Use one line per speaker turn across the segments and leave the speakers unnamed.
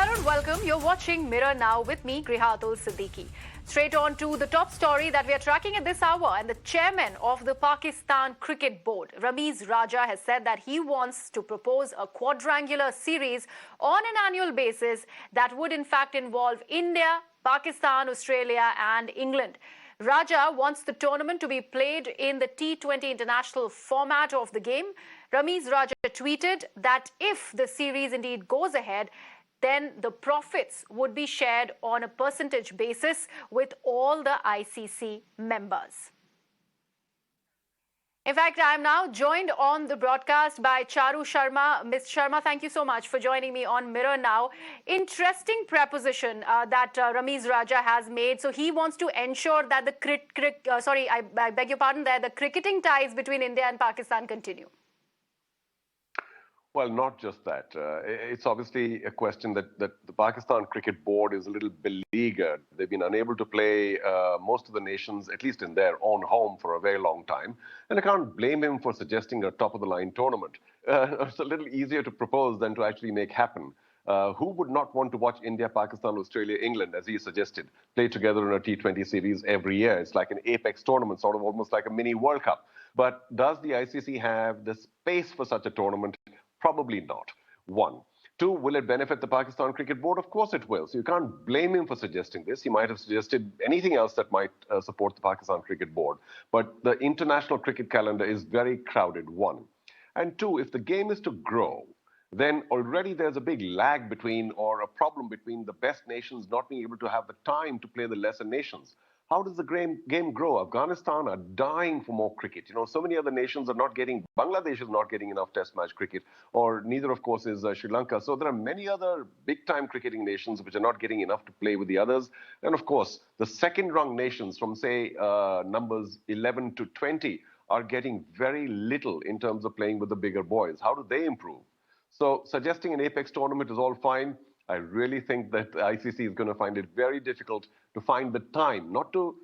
Namaskar and welcome. You're watching Mirror Now with me, Grihatul Siddiqui. Straight on to the top story that we are tracking at this hour, and the chairman of the Pakistan Cricket Board, Ramiz Raja, has said that he wants to propose a quadrangular series on an annual basis that would in fact involve India, Pakistan, Australia and England. Raja wants the tournament to be played in the T20 international format of the game. Ramiz Raja tweeted that if the series indeed goes ahead, then the profits would be shared on a percentage basis with all the ICC members. In fact, I am now joined on the broadcast by Charu Sharma. Ms. Sharma, thank you so much for joining me on Mirror Now. Interesting proposition that Ramiz Raja has made. So he wants to ensure that the I beg your pardon there, the cricketing ties between India and Pakistan continue.
Well, not just that. It's obviously a question that the Pakistan Cricket Board is a little beleaguered. They've been unable to play most of the nations, at least in their own home, for a very long time. And I can't blame him for suggesting a top-of-the-line tournament. It's a little easier to propose than to actually make happen. Who would not want to watch India, Pakistan, Australia, England, as he suggested, play together in a T20 series every year? It's like an apex tournament, sort of almost like a mini World Cup. But does the ICC have the space for such a tournament? Probably not. One. Two, will it benefit the Pakistan Cricket Board? Of course it will. So you can't blame him for suggesting this. He might have suggested anything else that might support the Pakistan Cricket Board. But the international cricket calendar is very crowded, one. And two, if the game is to grow, then already there's a big lag between, or a problem between, the best nations not being able to have the time to play the lesser nations. How does the game grow? Afghanistan are dying for more cricket. You know, so many other nations are not getting, Bangladesh is not getting enough test match cricket, or neither, of course, is Sri Lanka. So there are many other big-time cricketing nations which are not getting enough to play with the others. And of course, the second-rung nations from, say, numbers 11 to 20 are getting very little in terms of playing with the bigger boys. How do they improve? So suggesting an apex tournament is all fine. I really think that the ICC is going to find it very difficult to find the time, not to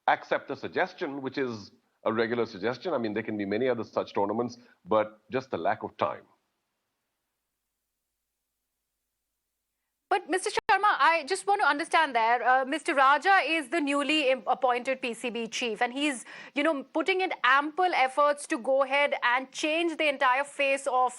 accept a suggestion, which is a regular suggestion. I mean, there can be many other such tournaments, but just the lack of time.
But Mr. Sharma, I just want to understand there, Mr. Raja is the newly appointed PCB chief, and he's, putting in ample efforts to go ahead and change the entire face of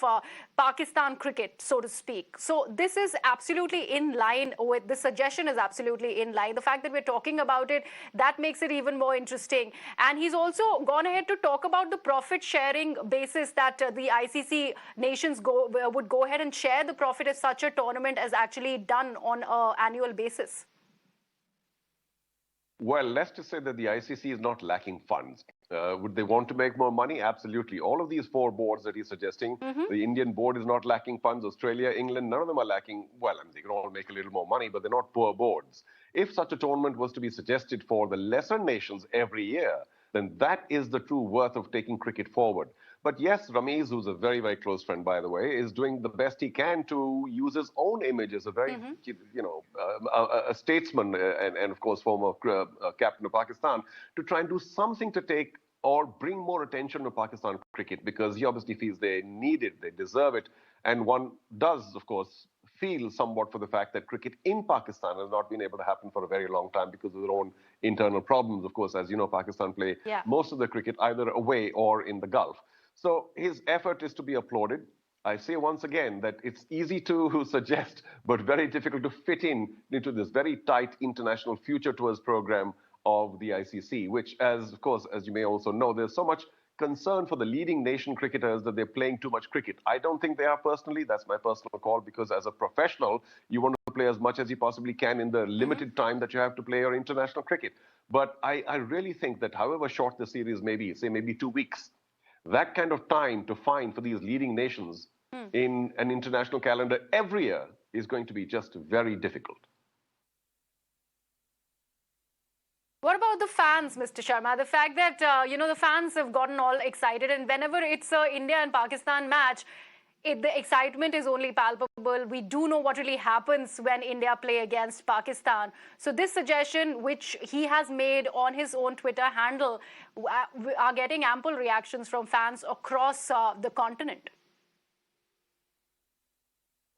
Pakistan cricket, so to speak. So this is absolutely in line with, the suggestion is absolutely in line. The fact that we're talking about it, that makes it even more interesting. And he's also gone ahead to talk about the profit sharing basis that the ICC nations would go ahead and share the profit if such a tournament is actually done on an annual basis.
Well, let's just say that the ICC is not lacking funds. Would they want to make more money? Absolutely. All of these four boards that he's suggesting, the Indian board is not lacking funds, Australia, England, none of them are lacking. Well, I mean, they can all make a little more money, but they're not poor boards. If such a tournament was to be suggested for the lesser nations every year, then that is the true worth of taking cricket forward. But yes, Ramiz, who's a very, very close friend, by the way, is doing the best he can to use his own image as a very, a statesman and of course, former captain of Pakistan, to try and do something to take or bring more attention to Pakistan cricket, because he obviously feels they need it, they deserve it. And one does, of course, feel somewhat for the fact that cricket in Pakistan has not been able to happen for a very long time because of their own internal problems. Of course, as you know, Pakistan play most of the cricket either away or in the Gulf. So his effort is to be applauded. I say once again that it's easy to suggest, but very difficult to fit into this very tight international future tours program of the ICC, which, of course, as you may also know, there's so much concern for the leading nation cricketers that they're playing too much cricket. I don't think they are personally. That's my personal call, because as a professional, you want to play as much as you possibly can in the limited time that you have to play your international cricket. But I really think that however short the series may be, say maybe 2 weeks, that kind of time to find for these leading nations in an international calendar every year is going to be just very difficult.
What about the fans, Mr. Sharma? The fact that, the fans have gotten all excited, and whenever it's a India and Pakistan match, the excitement is only palpable. We do know what really happens when India play against Pakistan. So this suggestion, which he has made on his own Twitter handle, are getting ample reactions from fans across the continent.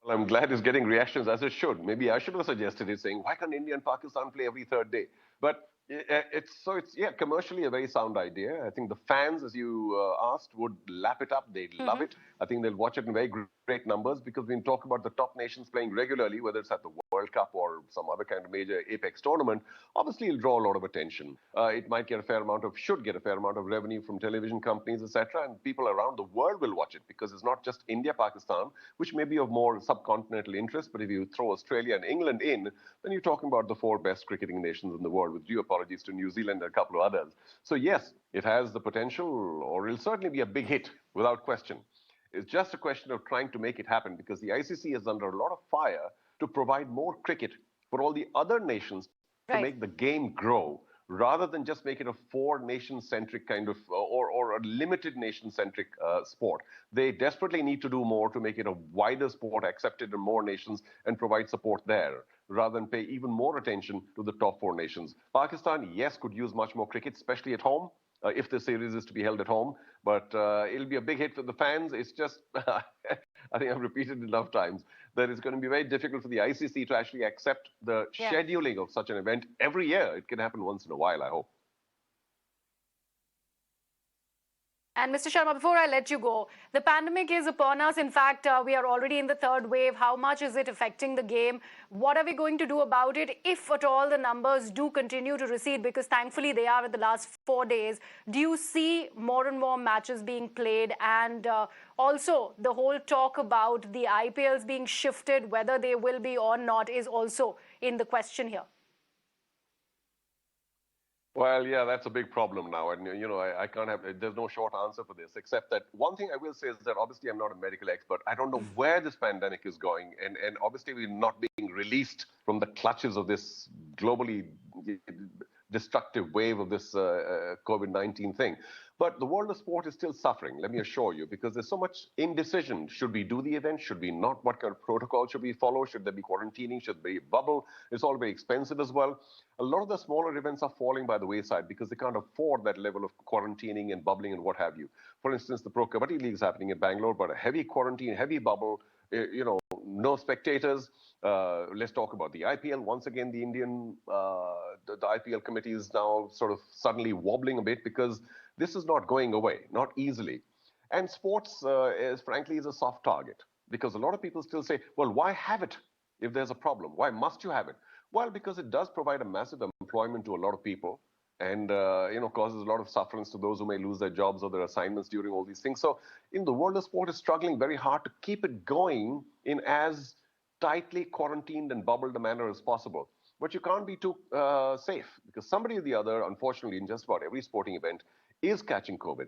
Well, I'm glad it's getting reactions as it should. Maybe I should have suggested it, saying, why can't India and Pakistan play every third day? But it's yeah, commercially a very sound idea. I think the fans, as you asked, would lap it up. They'd love
Hmm.
it. I think they'll watch it in very great numbers because when we talk about the top nations playing regularly, whether it's at the World Cup or some other kind of major apex tournament, obviously it'll draw a lot of attention. It might get a fair amount of, should get a fair amount of revenue from television companies, etc. And people around the world will watch it because it's not just India, Pakistan, which may be of more subcontinental interest. But if you throw Australia and England in, then you're talking about the four best cricketing nations in the world, with due apologies to New Zealand and a couple of others. So yes, it has the potential, or it'll certainly be a big hit without question. It's just a question of trying to make it happen because the ICC is under a lot of fire to provide more cricket for all the other nations to
Right.
make the game grow rather than just make it a four nation centric kind of or a limited nation centric sport. They desperately need to do more to make it a wider sport accepted in more nations and provide support there rather than pay even more attention to the top four nations. Pakistan, yes, could use much more cricket, especially at home. If the series is to be held at home, but it'll be a big hit for the fans. It's just, I think I've repeated enough times that it's going to be very difficult for the ICC to actually accept the
Yeah.
scheduling of such an event every year. It can happen once in a while, I hope.
And Mr. Sharma, before I let you go, the pandemic is upon us. In fact, we are already in the third wave. How much is it affecting the game? What are we going to do about it if at all the numbers do continue to recede? Because thankfully they are in the last 4 days. Do you see more and more matches being played? And also the whole talk about the IPLs being shifted, whether they will be or not, is also in the question here.
Well, yeah, that's a big problem now. And, I can't have, there's no short answer for this, except that one thing I will say is that obviously I'm not a medical expert. I don't know where this pandemic is going. And obviously we're not being released from the clutches of this globally destructive wave of this COVID-19 thing. But the world of sport is still suffering, let me assure you, because there's so much indecision. Should we do the event? Should we not? What kind of protocol should we follow? Should there be quarantining? Should there be a bubble? It's all very expensive as well. A lot of the smaller events are falling by the wayside because they can't afford that level of quarantining and bubbling and what have you. For instance, the Pro Kabaddi League is happening in Bangalore, but a heavy quarantine, heavy bubble, no spectators. Let's talk about the IPL. Once again, the the IPL committee is now sort of suddenly wobbling a bit because this is not going away, not easily. And sports, frankly, is a soft target because a lot of people still say, well, why have it if there's a problem? Why must you have it? Well, because it does provide a massive employment to a lot of people and, causes a lot of sufferance to those who may lose their jobs or their assignments during all these things. So in the world of sport is struggling very hard to keep it going in as tightly quarantined and bubbled a manner as possible. But you can't be too safe because somebody or the other, unfortunately, in just about every sporting event, is catching COVID.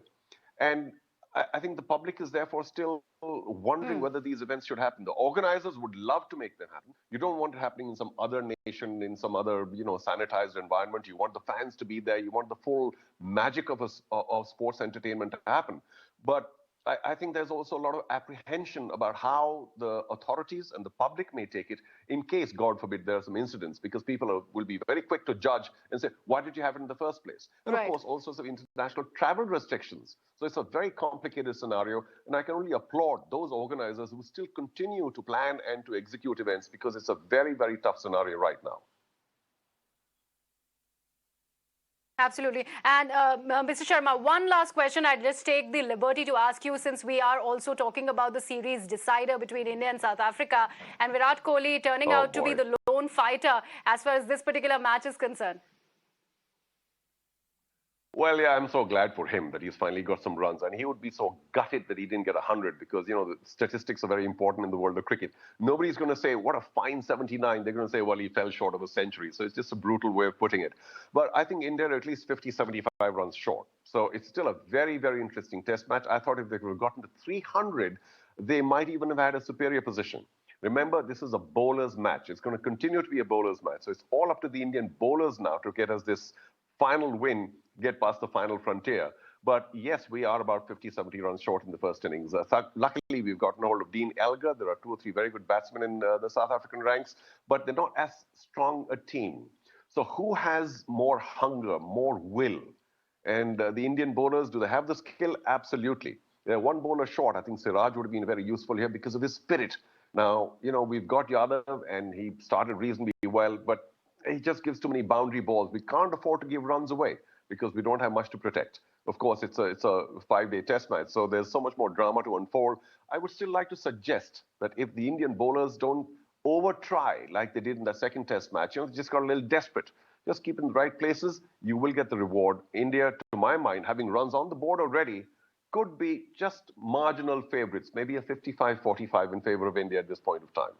And I think the public is therefore still wondering whether these events should happen. The organizers would love to make them happen. You don't want it happening in some other nation, in some other, sanitized environment. You want the fans to be there. You want the full magic of sports entertainment to happen. But I think there's also a lot of apprehension about how the authorities and the public may take it in case, God forbid, there are some incidents, because people will be very quick to judge and say, why did you have it in the first place? And of
Right.
course, all sorts of international travel restrictions. So it's a very complicated scenario. And I can only applaud those organizers who still continue to plan and to execute events because it's a very, very tough scenario right now.
Absolutely. And Mr. Sharma, one last question. I'd just take the liberty to ask you, since we are also talking about the series decider between India and South Africa, and Virat Kohli turning
Oh,
out to be
boy.
the lone fighter as far as this particular match is concerned.
Well, yeah, I'm so glad for him that he's finally got some runs. And he would be so gutted that he didn't get 100 because, the statistics are very important in the world of cricket. Nobody's going to say, what a fine 79. They're going to say, well, he fell short of a century. So it's just a brutal way of putting it. But I think India are at least 50, 75 runs short. So it's still a very, very interesting test match. I thought if they could have gotten to 300, they might even have had a superior position. Remember, this is a bowler's match. It's going to continue to be a bowler's match. So it's all up to the Indian bowlers now to get us this final win, get past the final frontier. But yes, we are about 50, 70 runs short in the first innings. Luckily, we've gotten hold of Dean Elgar. There are 2 or 3 very good batsmen in the South African ranks, but they're not as strong a team. So who has more hunger, more will? And the Indian bowlers, do they have the skill? Absolutely. They're one bowler short. I think Siraj would have been very useful here because of his spirit. Now, we've got Yadav, and he started reasonably well, but he just gives too many boundary balls. We can't afford to give runs away because we don't have much to protect. Of course, it's a 5-day test match, so there's so much more drama to unfold. I would still like to suggest that if the Indian bowlers don't over-try like they did in the second test match, just got a little desperate. Just keep in the right places, you will get the reward. India, to my mind, having runs on the board already, could be just marginal favorites, maybe a 55-45 in favor of India at this point of time.